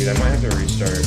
Dude, I might have to restart.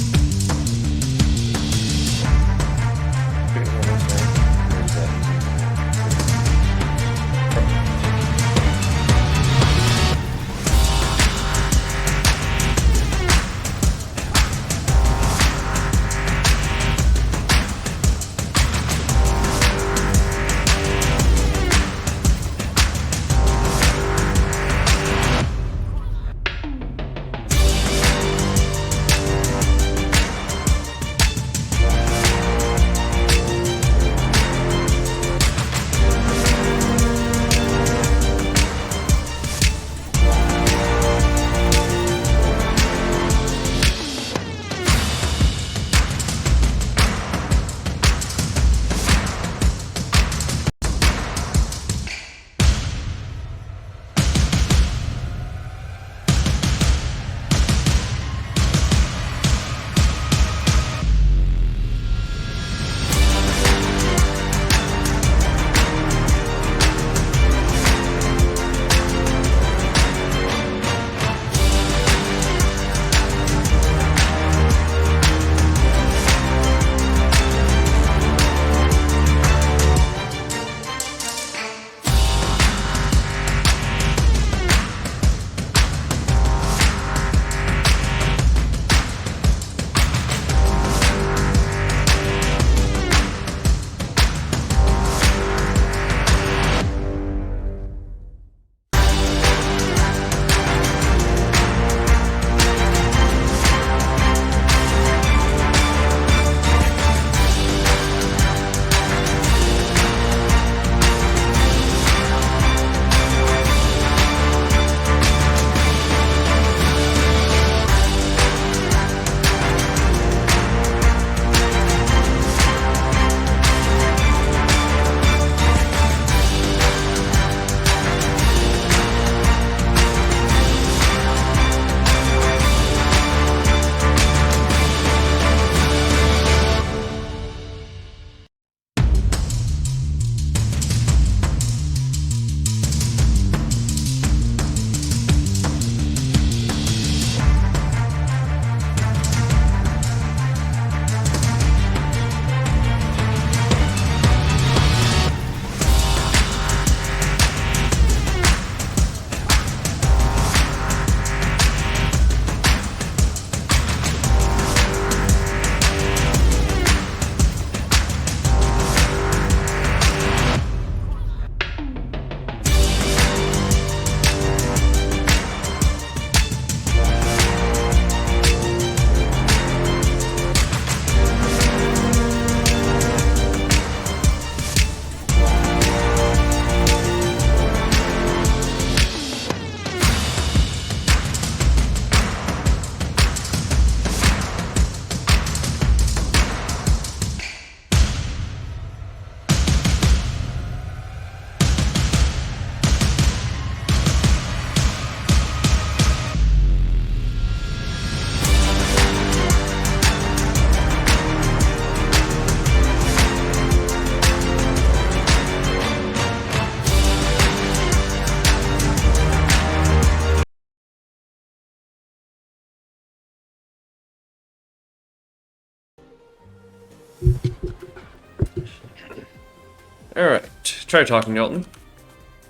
Alright, try talking, Elton.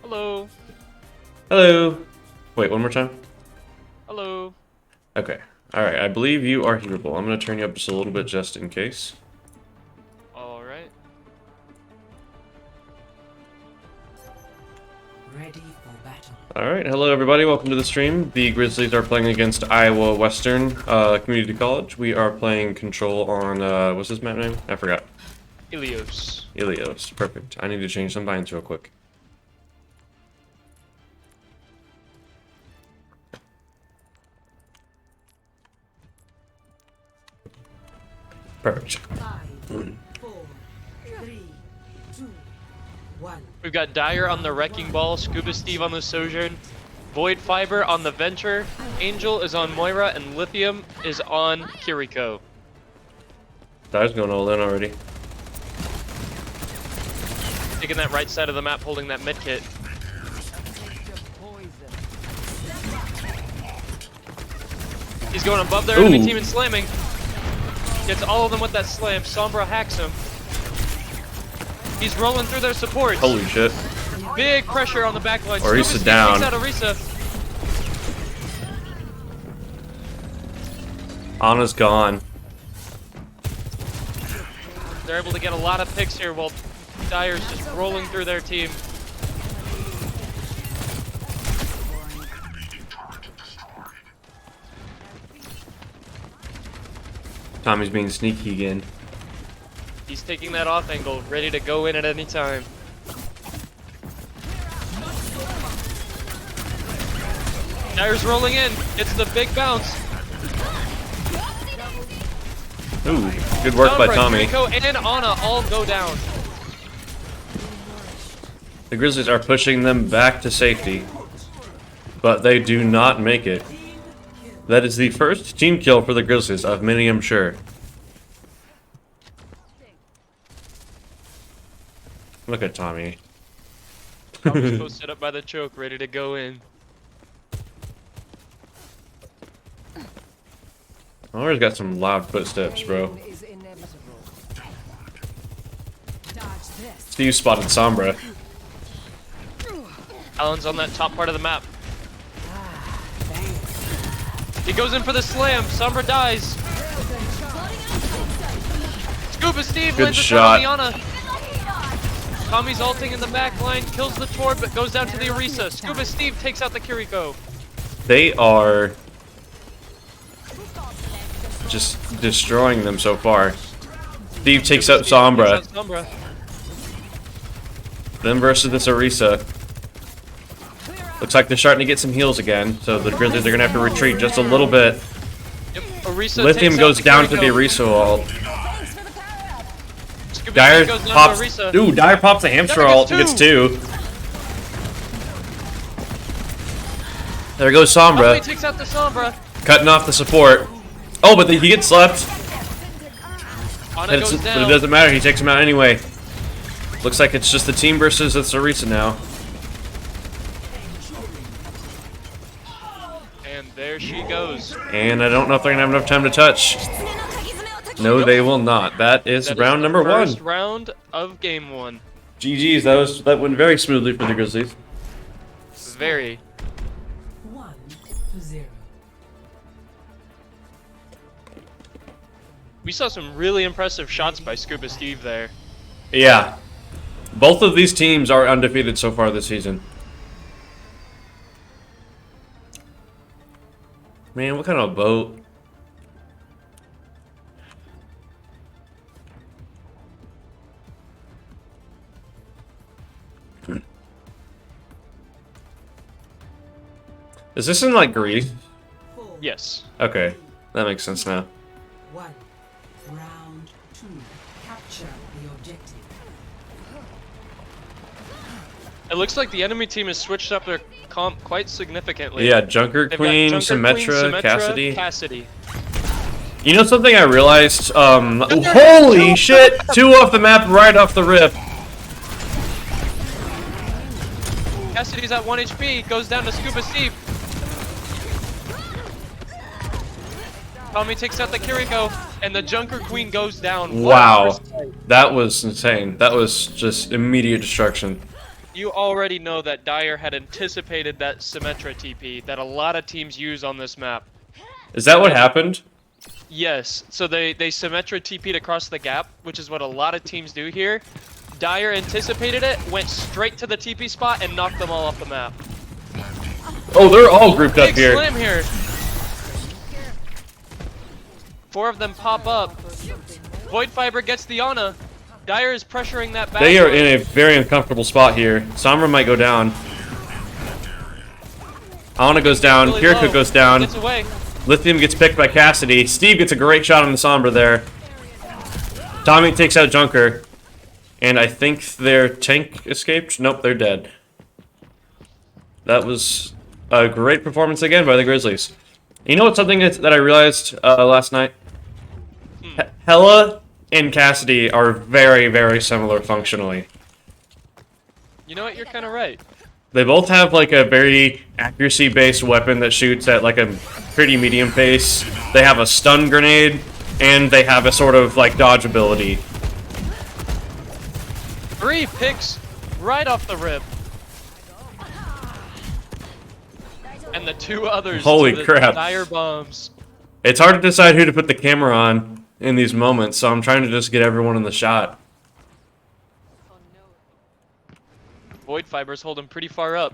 Hello. Hello. Wait, one more time. Hello. Okay. Alright, I believe you are hearable. I'm going to turn you up just a little bit just in case. Alright. Ready for battle. Alright, hello everybody, welcome to the stream. The Grizzlies are playing against Iowa Western Community College. We are playing Control on, what's this map name? I forgot. Ilios. Ilios, perfect. I need to change some binds real quick. Perfect. 5, 4, 3, 2, 1. We've got Dyer on the Wrecking Ball, Scuba Steve on the Sojourn, Void Fiber on the Venture, Angel is on Moira, and Lithium is on Kiriko. Dyer's going all in already. Taking that right side of the map, holding that mid kit. He's going above their enemy Ooh. team and slamming. Gets all of them with that slam. Sombra hacks him. He's rolling through their supports. Holy shit. Big pressure on the backline. Orisa Scuba down. Takes out Orisa. Ana's gone. They're able to get a lot of picks here while Dire's just rolling through their team. Tommy's being sneaky again. He's taking that off angle, ready to go in at any time. Dire's rolling in. It's the big bounce. Ooh, good work by Sombra, Tommy. Kiriko, and Ana all go down. The Grizzlies are pushing them back to safety, but they do not make it. That is the first team kill for the Grizzlies of many, I'm sure. Look at Tommy. Tommy's posted up by the choke, ready to go in. Always got some loud footsteps, bro. Steve spotted Sombra. Alan's on that top part of the map. He goes in for the slam. Sombra dies. Scuba Steve Good lands a shot. shot on Liana. Tommy's ulting in the back line, kills the Tord, but goes down to the Orisa. Scuba Steve takes out the Kiriko. They are just destroying them so far. Steve takes out Sombra. Takes out Sombra. Them versus this Orisa. Looks like they're starting to get some heals again, so the Grizzlies are gonna have to retreat just a little bit. Yep. Orisa Lithium takes goes out down to the Kiriko. Orisa ult. Scuba Dyer Steve goes down pops. to Orisa. Ooh, Dyer pops a hamster Dyer ult and gets gets two. There goes Tommy Sombra, takes out the Sombra. cutting off the support. Oh, but he gets slept. Ana But goes it down. doesn't matter. He takes him out anyway. Looks like it's just the team versus this Orisa now. And there she goes. And I don't know if they're gonna have enough time to touch. No, they will not. That is That round the number one. First round of game one. GG's. That went very smoothly for the Grizzlies. Very. 1-0. We saw some really impressive shots by Scuba Steve there. Yeah. Both of these teams are undefeated so far this season. Man, what kind of boat? Is this in like Greece? 4, Yes. Okay, that makes sense now. 1. Round 2. Capture the objective. It looks like the enemy team has switched up their comp quite significantly. Yeah, Junker They've got Queen, Junker Symmetra, Queen, Cassidy. You know something I realized? Holy shit! 2 off the map right off the rip. Cassidy's at 1 HP, goes down to Scuba Steve. Tommy takes out the Kiriko, and the Junker Queen goes down. What a Wow, first fight. that was insane. That was just immediate destruction. You already know that Dyer had anticipated that Symmetra TP that a lot of teams use on this map. Is that what happened? Yes, so they Symmetra TP'd across the gap, which is what a lot of teams do here. Dyer anticipated it, went straight to the TP spot, and knocked them all off the map. Oh, they're all grouped up Big here. slam here. 4 of them pop up. Void Fiber gets the Ana. Dyer is pressuring that back. They are line. in a very uncomfortable spot here. Sombra might go down. Ana goes down. Really Kiriko low. goes down. Gets away. Lithium gets picked by Cassidy. Steve gets a great shot on the Sombra there. Tommy takes out Junker. And I think their tank escaped. Nope, they're dead. That was a great performance again by the Grizzlies. You know what's something that I realized last night? Hella and Cassidy are very, very similar functionally. You know what? You're kind of right. They both have like a very accuracy-based weapon that shoots at like a pretty medium pace. They have a stun grenade, and they have a sort of like dodge ability. 3 picks right off the rip. And the 2 others Holy to the crap. dire bombs. It's hard to decide who to put the camera on in these moments, so I'm trying to just get everyone in the shot. Void Fiber's holding pretty far up.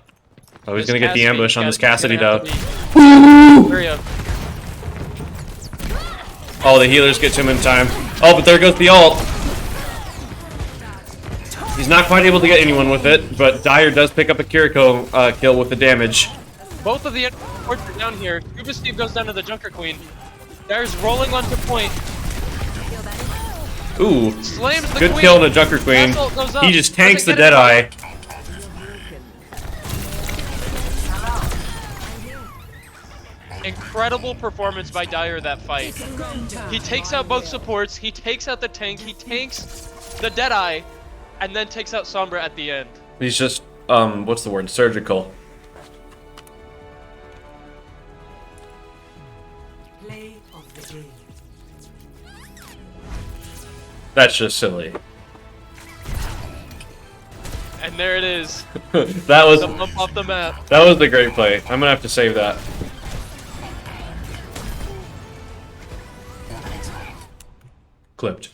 Oh, he's This gonna get the Cassidy- ambush on this Cassidy Cassidy's though. gonna have to be wary of. Oh, the healers get to him in time. Oh, but there goes the ult. He's not quite able to get anyone with it, but Dire does pick up a Kiriko kill with the damage. Both of the supports are down here. Scuba Steve goes down to the Junker Queen. There's rolling onto point. Ooh, Slams the good queen. kill on the Junker Queen. Assault goes up. He just tanks the Doesn't get Deadeye. Incredible performance by Dire that fight. He takes out both supports, he takes out the tank, he tanks the Deadeye, and then takes out Sombra at the end. He's just, what's the word? Surgical. Play of the game. That's just silly. And there it is. that was The bump off the map. that was a great play. I'm gonna have to save that. Clipped.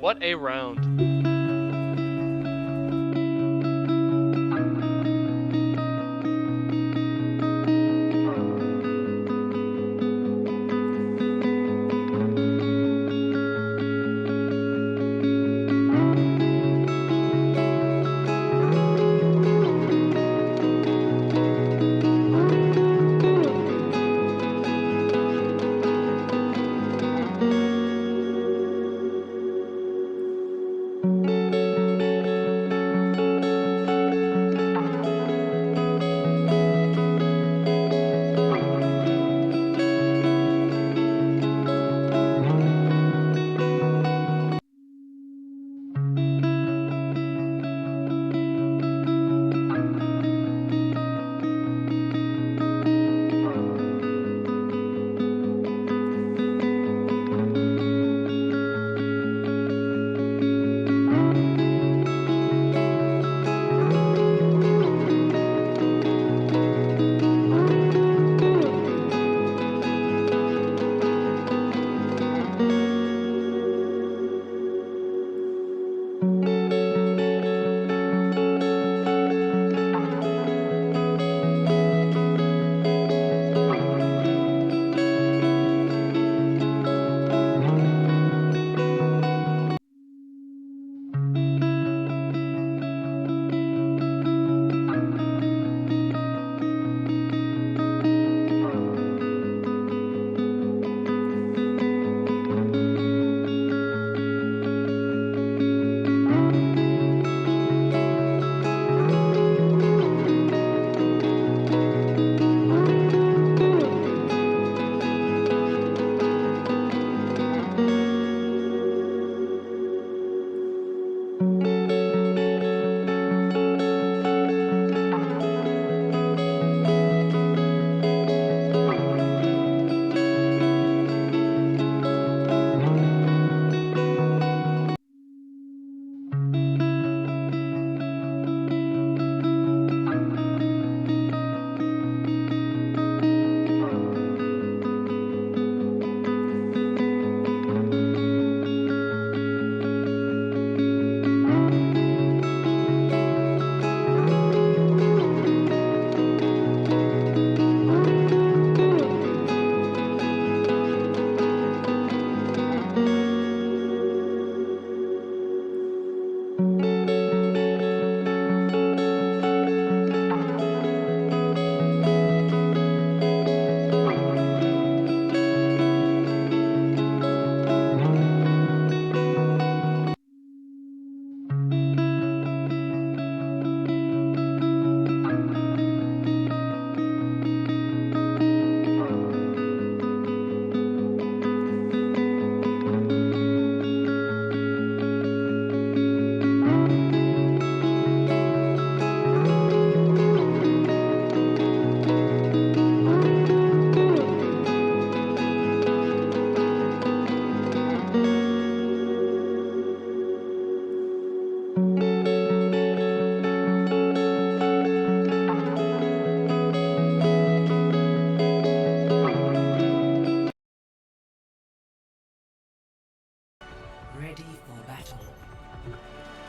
What a round.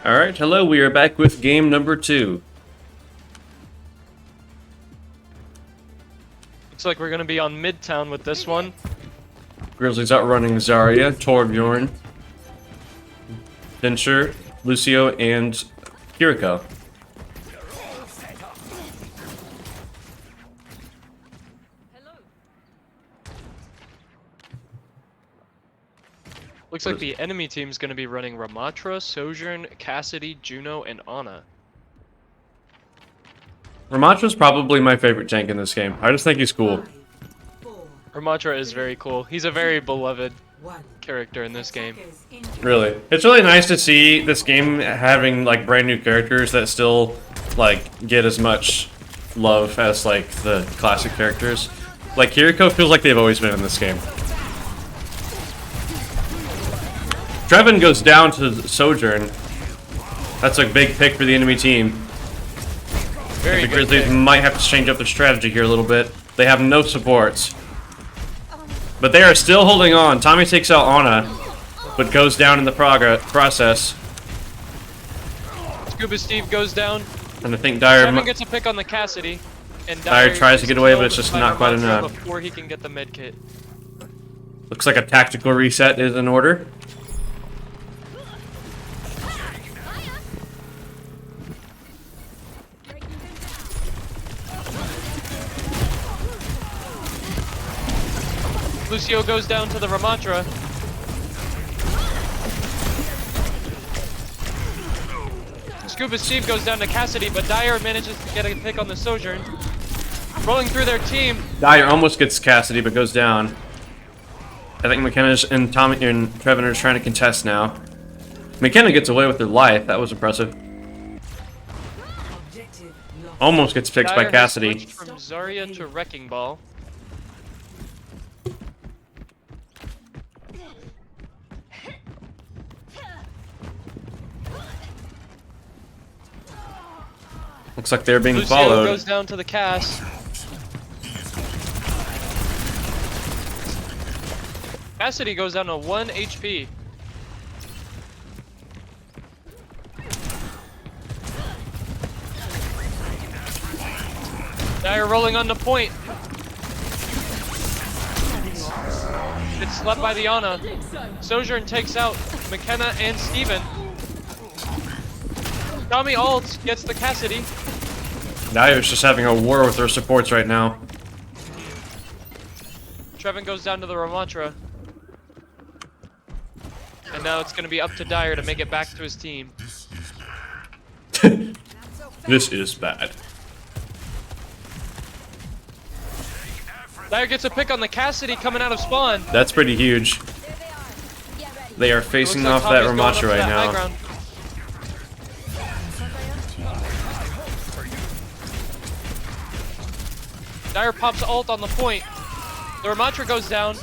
Alright, hello, we are back with game number 2. Looks like we're gonna be on Midtown with this one. Grizzlies outrunning Zarya, Torbjorn, Fincher, Lucio, and Kiriko. Looks like the enemy team's gonna be running Ramatra, Sojourn, Cassidy, Juno, and Ana. Ramatra's probably my favorite tank in this game. I just think he's cool. 5, 4, Ramatra is very cool. He's a very beloved 1. character in this game. Really. It's really nice to see this game having, like, brand new characters that still, like, get as much love as, like, the classic characters. Like, Kiriko feels like they've always been in this game. Trevin goes down to Sojourn. That's a big pick for the enemy team. Very The good Grizzlies pick. might have to change up their strategy here a little bit. They have no supports. But they are still holding on. Tommy takes out Ana, but goes down in the process. Scuba Steve goes down. And I think Dyer... Trevin gets a pick on the Cassidy. And Dyer tries to is get away, but killed it's just by not quite Ramatra enough. before he can get the med kit. Looks like a tactical reset is in order. Lucio goes down to the Ramatra. Scuba Steve goes down to Cassidy, but Dyer manages to get a pick on the Sojourn. Rolling through their team. Dyer almost gets Cassidy, but goes down. I think McKenna's and Tommy and Trevin are trying to contest now. McKenna gets away with her life. That was impressive. Objective lost. Almost gets picked by Dyer has Cassidy. switched from Zarya to Wrecking Ball. Looks like they're being Lucio followed. goes down to the Cass. Cassidy goes down to 1 HP. Dyer rolling on the point. It's slept by the Ana. Sojourn takes out McKenna and Steven. Tommy ult gets the Cassidy. Dyer's just having a war with her supports right now. Trevin goes down to the Ramatra. And now it's going to be up to Dyer to make it back to his team. This is bad. Dyer gets a pick on the Cassidy coming out of spawn. That's pretty huge. They are facing off that Ramatra right now. Dyer pops ult on the point. The Ramatra goes down.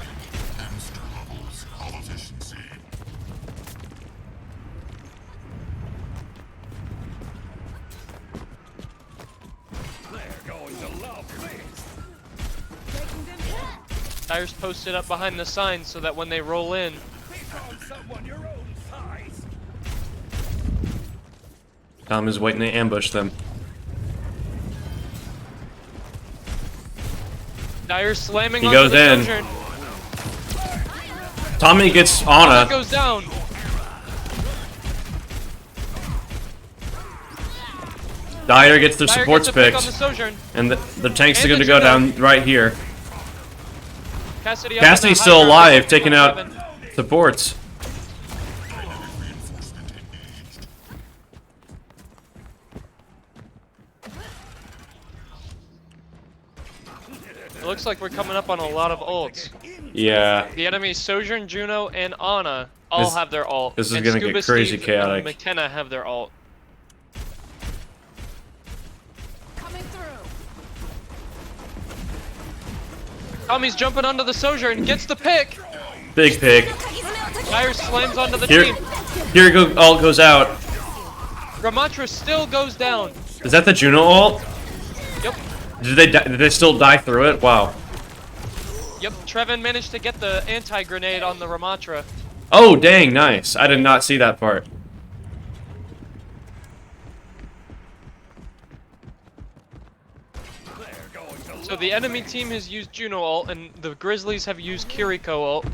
Dyer's posted up behind the sign so that when they roll in, Tom is waiting to ambush them. Dyer's slamming He onto goes the in. Sojourn. Tommy gets Ana Ana. goes down. Dyer gets their Dyer supports gets a pick on picked. the Sojourn. And the tanks are And going to the go Juno. down right here. Cassidy up on Cassidy's the still high ground, alive, taking taking out out Trevin. supports. It looks like we're coming up on a lot of ults. Yeah. The enemy Sojourn, Juno, and Ana all This- have their ult. this is and gonna get Scuba crazy Steve chaotic. and McKenna have their ult. Coming through. Tommy's jumping onto the Sojourn, gets the pick. Big pick. Dyer slams onto the Here, team. ult goes out. Ramatra still goes down. Is that the Juno ult? Yep. Did they still die through it? Wow. Yep. Trevin managed to get the anti-grenade on the Ramatra. Oh, dang, nice. I did not see that part. So the enemy team has used Juno ult, and the Grizzlies have used Kiriko ult.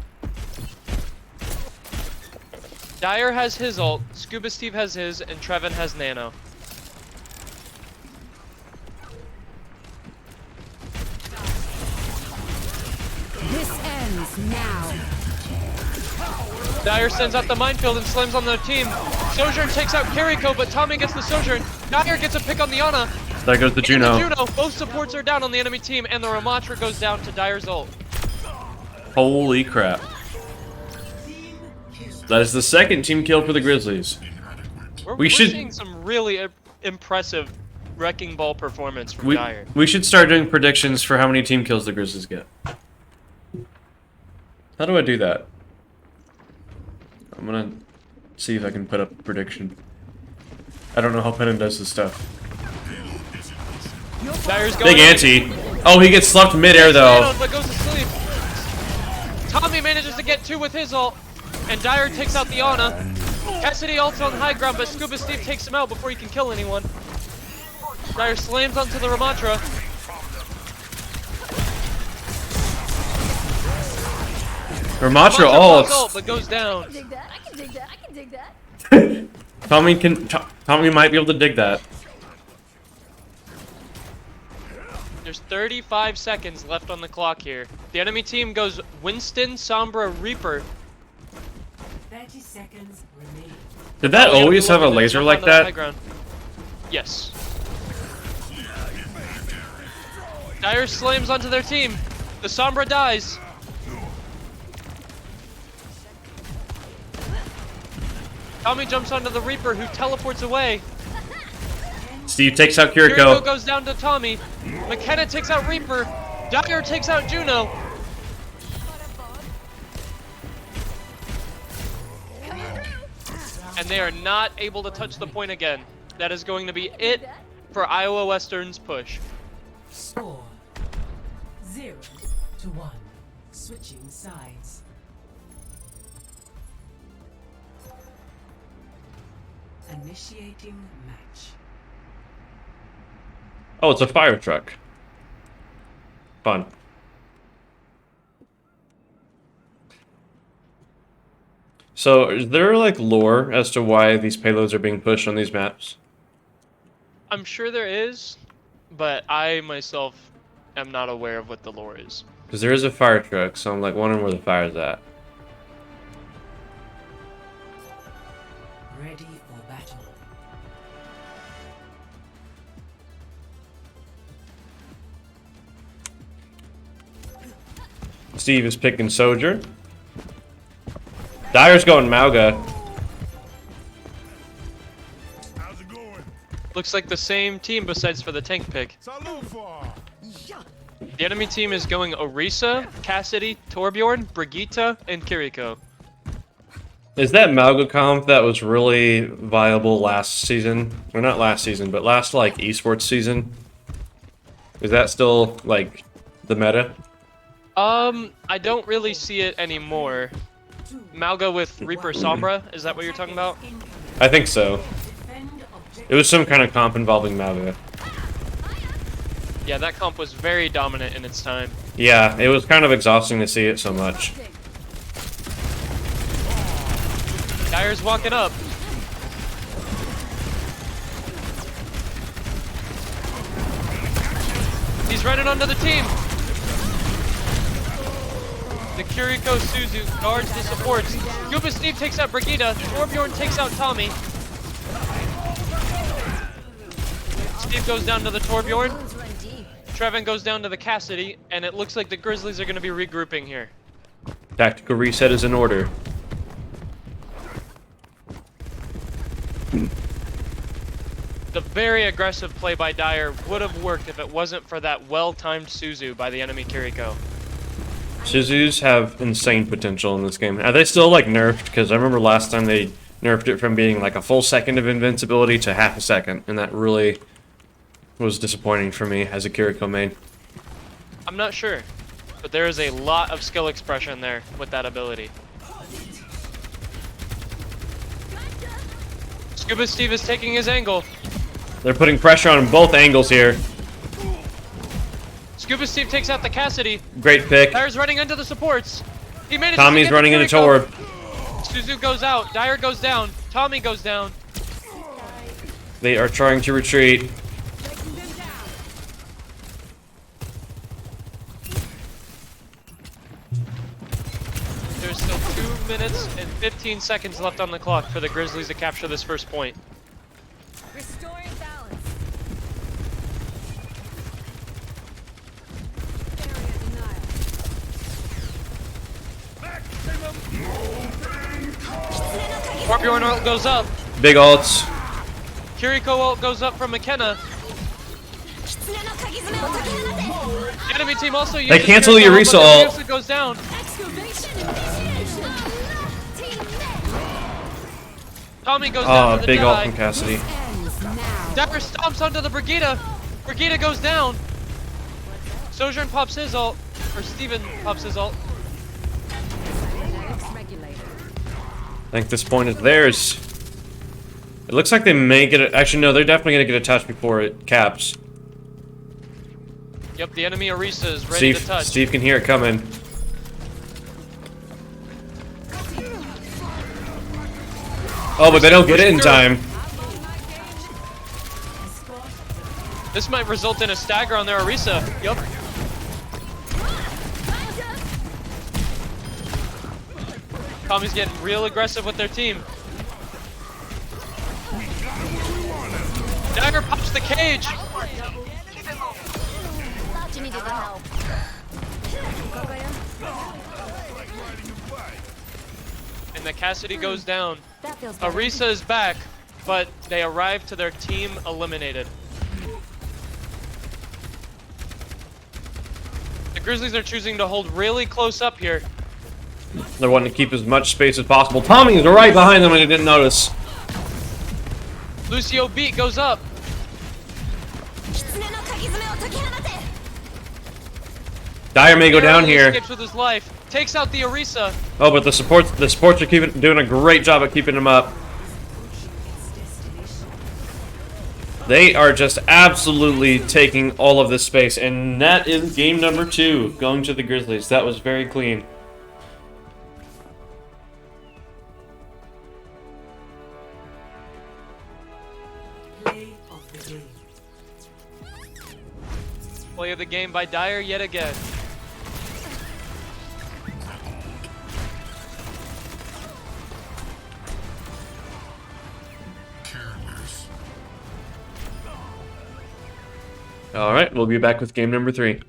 Dyer has his ult, Scuba Steve has his, and Trevin has Nano. This ends now. Dyer sends out the minefield and slams on their team. Sojourn takes out Kiriko, but Tommy gets the Sojourn. Dyer gets a pick on the Ana. There goes the Juno. Both supports are down on the enemy team, and the Ramatra goes down to Dyer's ult. Holy crap. That is the second team kill for the Grizzlies. We're seeing some really impressive wrecking ball performance from Dyer. We should start doing predictions for how many team kills the Grizzlies get. How do I do that? I'm gonna see if I can put up a prediction. I don't know how Pennon does this stuff. Dyer's going Big ante. Oh, he gets slumped midair though. But goes to sleep. Tommy manages to get 2 with his ult, and Dyer takes out the Ana. Cassidy ults on high ground, but Scuba Steve takes him out before he can kill anyone. Dyer slams onto the Ramatra. Ramatra ults. But goes down. I can dig that. I can dig that. Tommy might be able to dig that. There's 35 seconds left on the clock here. The enemy team goes Winston, Sombra, Reaper. 30 seconds remaining. Did that always have a laser like that? Yes. Dyer slams onto their team. The Sombra dies. Tommy jumps onto the Reaper, who teleports away. Steve takes out Kiriko. Kiriko goes down to Tommy. McKenna takes out Reaper. Dyer takes out Juno. And they are not able to touch the point again. That is going to be it for Iowa Western's push. Score 0-1. Switching sides. Initiating match. Oh, it's a fire truck. Fun. So, is there like lore as to why these payloads are being pushed on these maps? I'm sure there is, but I myself am not aware of what the lore is. Because there is a fire truck, so I'm like wondering where the fire's at. Ready for battle. Steve is picking Soldier. Dyer's going Mauga. How's it going? Looks like the same team besides for the tank pick. Salute for. The enemy team is going Orisa, Cassidy, Torbjorn, Brigitte, and Kiriko. Is that Mauga comp that was really viable last season? Or not last season, but last like esports season? Is that still like the meta? I don't really see it anymore. Mauga with Reaper Sombra, is that what you're talking about? I think so. It was some kind of comp involving Mauga. Yeah, that comp was very dominant in its time. Yeah, it was kind of exhausting to see it so much. Dyer's walking up. He's running onto the team. The Kiriko Suzu guards the supports. Scuba Steve takes out Brigitte. Torbjorn takes out Tommy. Steve goes down to the Torbjorn. Trevin goes down to the Cassidy, and it looks like the Grizzlies are going to be regrouping here. Tactical reset is in order. The very aggressive play by Dyer would have worked if it wasn't for that well-timed Suzu by the enemy Kiriko. Suzus have insane potential in this game. Are they still like nerfed? Because I remember last time they nerfed it from being like a full second of invincibility to half a second, and that really was disappointing for me as a Kiriko main. I'm not sure, but there is a lot of skill expression there with that ability. Scuba Steve is taking his angle. They're putting pressure on both angles here. Scuba Steve takes out the Cassidy. Great pick. Dyer's running into the supports. He manages Tommy's to get running the into Kiriko. Torb. Suzu goes out. Dyer goes down. Tommy goes down. They are trying to retreat. There's still 2 minutes and 15 seconds left on the clock for the Grizzlies to capture this first point. Restoring balance. Torbjorn ult goes up. Big ults. Kiriko ult goes up from McKenna. The enemy team also uses cancel the Kiriko ult, Orisa but the ult. Orisa goes down. Tommy goes down Oh, to the big ult Jedi. from Cassidy. Ends now. Dapper stomps onto the Brigitte. Brigitte goes down. Sojourn pops his ult. Or Steven pops his ult. Dynamics regulator. I think this point is theirs. It looks like they may get it. Actually, no, they're definitely going to get a touch before it caps. Yep, the enemy Orisa is ready to touch. Steve can hear it coming. Oh, but they don't get it in time. This might result in a stagger on their Orisa. Yep. Tommy's getting real aggressive with their team. Dagger pops the cage. Thought you needed the help. And the Cassidy goes down. That feels better. Orisa is back, but they arrive to their team eliminated. The Grizzlies are choosing to hold really close up here. They're wanting to keep as much space as possible. Tommy is right behind them and I didn't notice. Lucio beat goes up. Dyer may go down Narrowly here. escapes with his life. Takes out the Orisa. Oh, but the supports are doing a great job at keeping him up. They are just absolutely taking all of this space, and that is game number 2 going to the Grizzlies. That was very clean. Play of the game. Play of the game by Dyer yet again. All right, we'll be back with game number 3.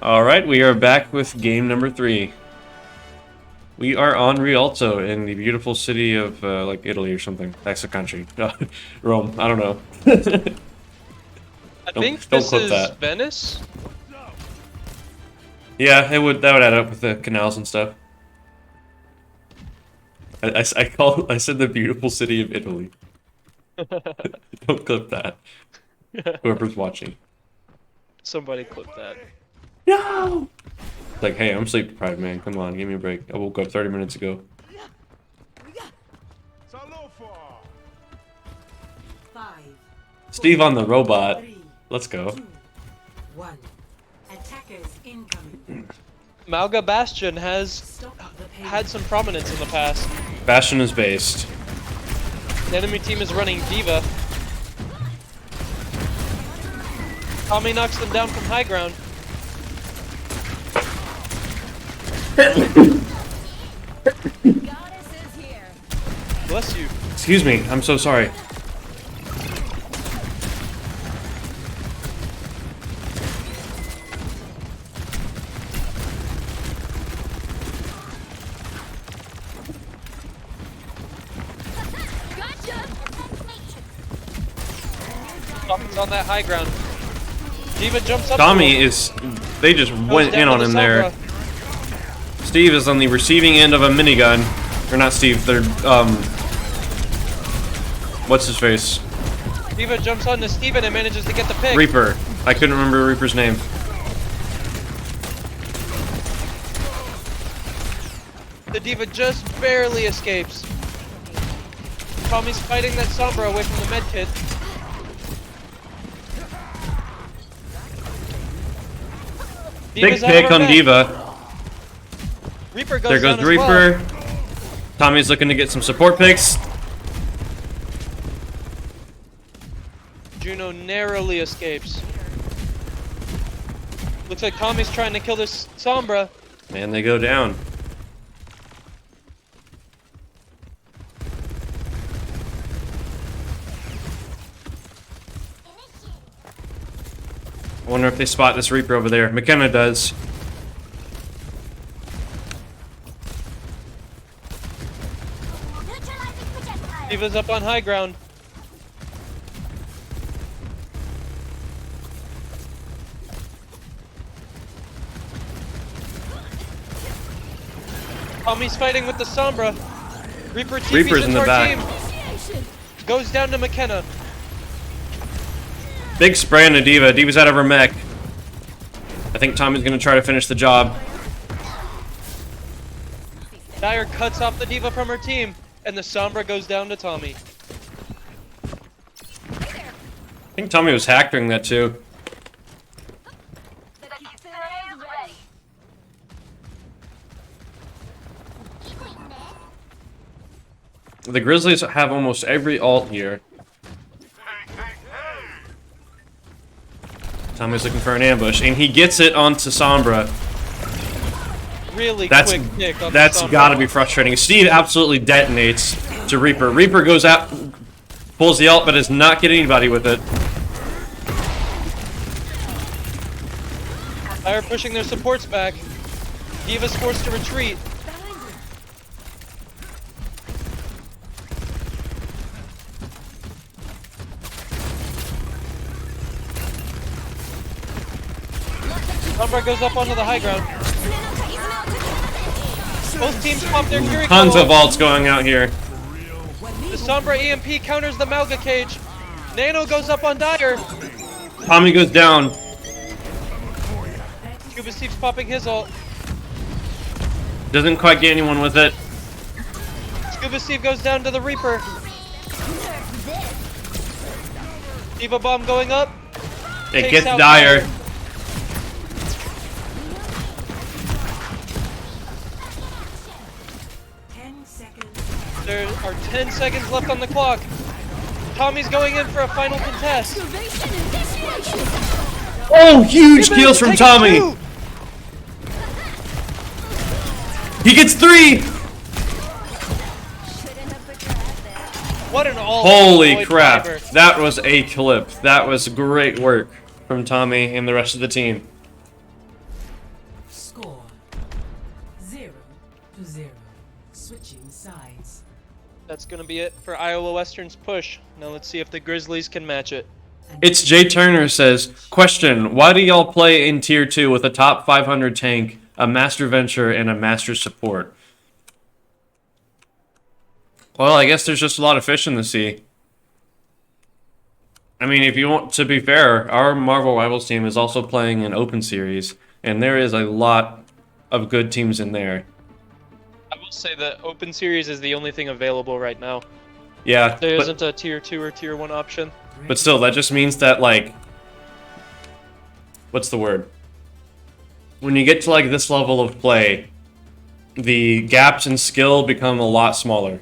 Alright, we are back with game number 3. We are on Rialto in the beautiful city of, like, Italy or something. That's a country. Rome, I don't know. I think don't this clip is that. Venice. Yeah, that would add up with the canals and stuff. I said the beautiful city of Italy. Don't clip that. Whoever's watching. Somebody clip that. No! Like, hey, I'm sleep deprived, man. Come on, give me a break. I woke up 30 minutes ago. Salofa. 5, Steve on the robot. 3, Let's go. 2, 1. Attackers incoming. Malga Bastion has Stop the pain. had some prominence in the past. Bastion is based. The enemy team is running Diva. Tommy knocks them down from high ground. Goddess is here. Bless you. Excuse me, I'm so sorry. Gotcha. Tommy's on that high ground. Diva jumps up. Tommy to him, is... They just goes went down in to on the him there. Sombra. Steve is on the receiving end of a minigun. Or not Steve, they're, what's his face? Diva jumps onto Steven and manages to get the pick. Reaper. I couldn't remember Reaper's name. The Diva just barely escapes. Tommy's fighting that Sombra away from the medkit. Big pick on Diva. Reaper goes There goes down as well. Reaper. Tommy's looking to get some support picks. Juno narrowly escapes. Looks like Tommy's trying to kill this Sombra. And they go down. I wonder if they spot this Reaper over there. McKenna does. Diva's up on high ground. Tommy's fighting with the Sombra. Reaper TP's Reaper's in into the our back. team. Goes down to McKenna. Big spray on the Diva. Diva's out of her mech. I think Tommy's gonna try to finish the job. Dyer cuts off the Diva from her team, and the Sombra goes down to Tommy. I think Tommy was hacked during that too. The Grizzlies have almost every ult here. Tommy's looking for an ambush, and he gets it onto Sombra. Really quick pick on the That's Sombra. gotta be frustrating. Steve absolutely detonates to Reaper. Reaper goes out, pulls the ult, but does not get anybody with it. Dyer pushing their supports back. Diva's forced to retreat. Sombra goes up onto the high ground. Both teams pop their Fury Tons of Coil. ults going out here. The Sombra EMP counters the Malga cage. Nano goes up on Dyer. Tommy goes down. Scuba Steve's popping his ult. Doesn't quite get anyone with it. Scuba Steve goes down to the Reaper. Diva bomb going up. It Takes gets out Dyer. There are 10 seconds left on the clock. Tommy's going in for a final contest. Oh, huge Diva kills from takes Tommy. 2. He gets 3. What an all Holy crap. That was a clip. That was great work from Tommy and the rest of the team. Score 0-0. Switching sides. That's gonna be it for Iowa Western's push. Now let's see if the Grizzlies can match it. It's Jay Turner says, question, why do y'all play in tier 2 with a top 500 tank, a master venture, and a master support? Well, I guess there's just a lot of fish in the sea. I mean, if you want to be fair, our Marvel Rivals team is also playing an open series, and there is a lot of good teams in there. I will say that Open Series is the only thing available right now. Yeah, There isn't a tier 2 or tier 1 option. but still, that just means that, like, what's the word? When you get to, like, this level of play, the gaps in skill become a lot smaller.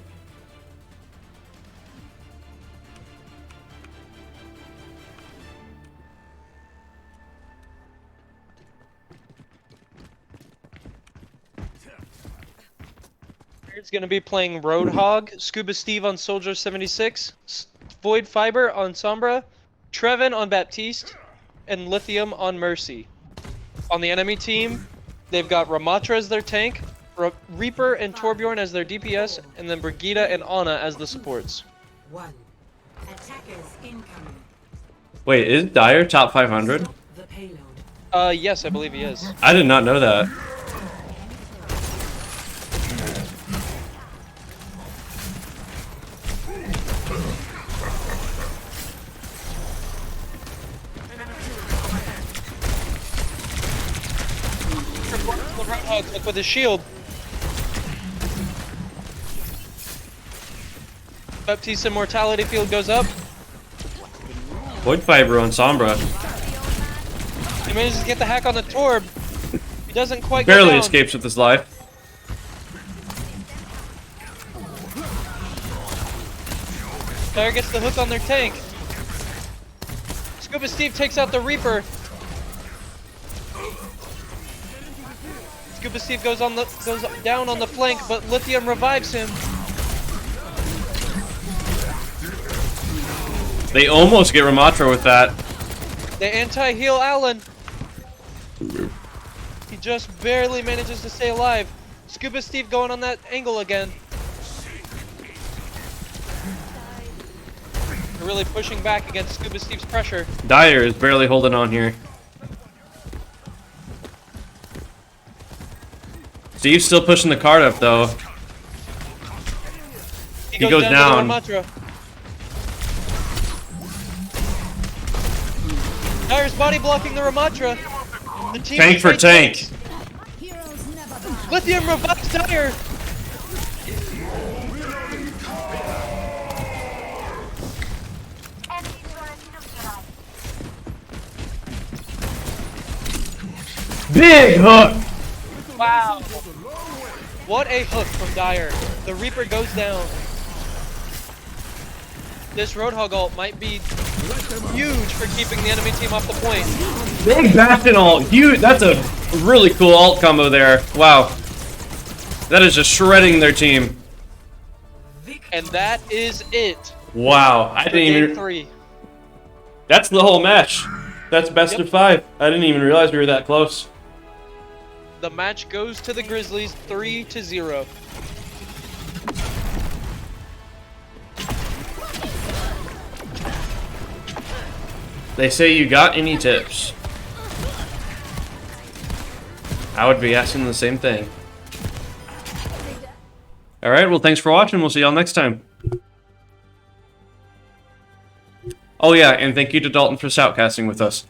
It's gonna be playing Roadhog, Scuba Steve on Soldier 76, Void Fiber on Sombra, Trevin on Baptiste, and Lithium on Mercy. On the enemy team, they've got Ramatra as their tank, Reaper and Torbjorn as their DPS, and then Brigitte and Ana as the supports. 1. Attackers incoming. Wait, is Dyer top 500? The payload. Yes, I believe he is. I did not know that. Roadhog look with his shield. Baptiste Immortality Field goes up. Void Fiber on Sombra. He manages to get the hack on the Torb. He doesn't quite Barely go down. escapes with his life. Dyer gets the hook on their tank. Scuba Steve takes out the Reaper. Scuba Steve goes down on the flank, but Lithium revives him. They almost get Ramatra with that. They anti-heal Allen. He just barely manages to stay alive. Scuba Steve going on that angle again. They're really pushing back against Scuba Steve's pressure. Dyer is barely holding on here. Steve's still pushing the card up though. He goes down. To the Ramatra. Dyer's body blocking the Ramatra. The team Tank is for right tank. Heroes never die. Lithium revives Dyer. Big hook! Wow. What a hook from Dyer. The Reaper goes down. This Roadhog ult might be huge for keeping the enemy team off the point. Big Bastion ult. Huge. That's a really cool ult combo there. Wow. That is just shredding their team. And that is it. Wow. I For didn't game even. 3. That's the whole match. That's best Yep. of 5. I didn't even realize we were that close. The match goes to the Grizzlies 3-0. They say you got any tips? I would be asking the same thing. Alright, well thanks for watching. We'll see y'all next time. Oh yeah, and thank you to Dalton for shoutcasting with us.